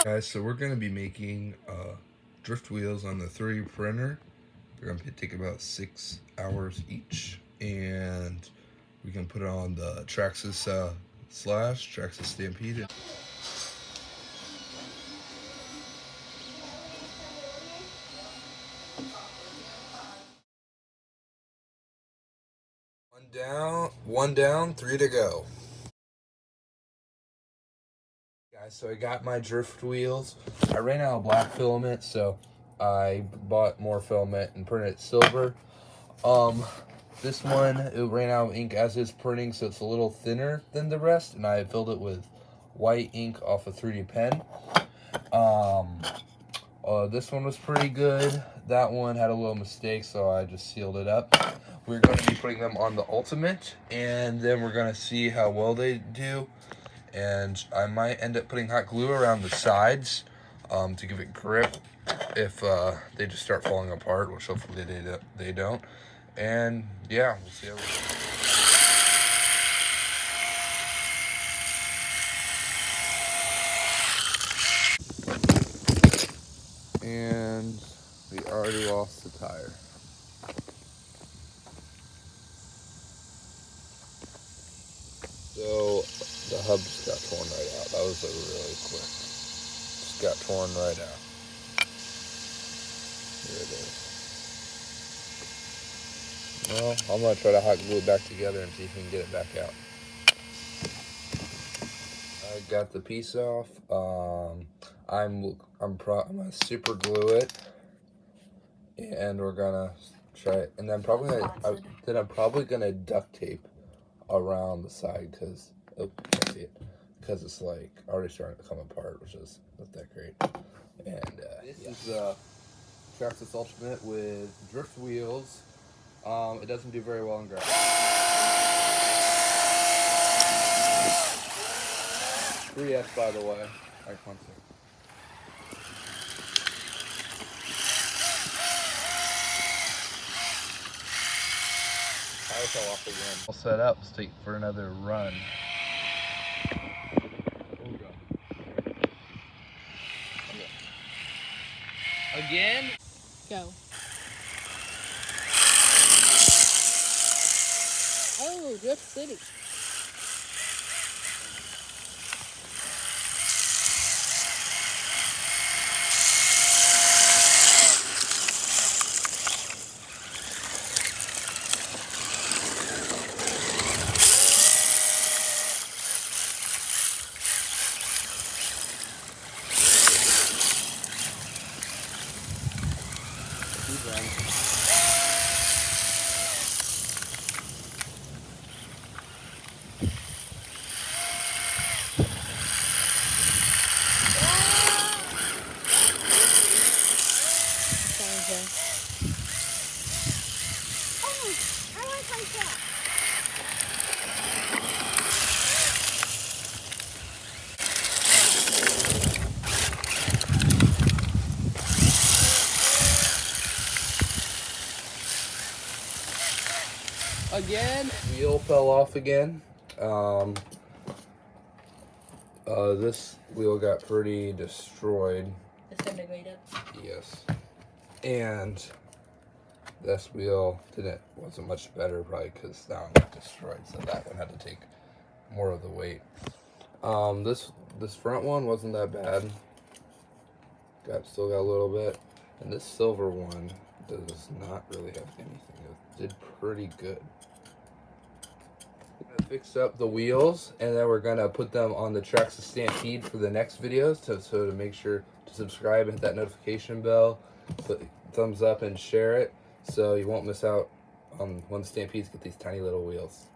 Guys, so we're going to be making drift wheels on the 3D printer. They're going to take about 6 hours each, and we can put it on the Traxxas Traxxas Stampede. One down, 3 to go. Guys, so I got my drift wheels. I ran out of black filament, so I bought more filament and printed it silver. This one, it ran out of ink as is printing, so it's a little thinner than the rest, and I filled it with white ink off a 3D pen. This one was pretty good. That one had a little mistake, so I just sealed it up. We're going to be putting them on the Ultimate, and then we're going to see how well they do. And I might end up putting hot glue around the sides to give it grip if they just start falling apart, which hopefully they don't. And yeah, we'll see how we go. And we already lost the tire. So the hub just got torn right out. That was really quick. Just got torn right out. Here it is. Well, I'm gonna try to hot glue it back together and see if we can get it back out. I got the piece off. I'm gonna super glue it, and we're gonna try it. And then I'm probably gonna duct tape around the side because can't see it, because it's like already starting to come apart, which is not that great. And this is Traxxas Ultimate with drift wheels. It doesn't do very well in grass. 3S, by the way. I can't see. Tire fell off again. All set up. Let's take for another run. Again? Go. Oh, Drift City. Again? Wheel fell off again. This wheel got pretty destroyed. Disintegrated. Yes. And this wheel wasn't much better, probably because that one got destroyed, so that one had to take more of the weight. This front one wasn't that bad. Still got a little bit. And this silver one does not really have anything. It did pretty good. We're gonna fix up the wheels, and then we're gonna put them on the Traxxas Stampede for the next videos. So to make sure to subscribe and hit that notification bell, put thumbs up and share it, so you won't miss out on when the Stampedes get these tiny little wheels.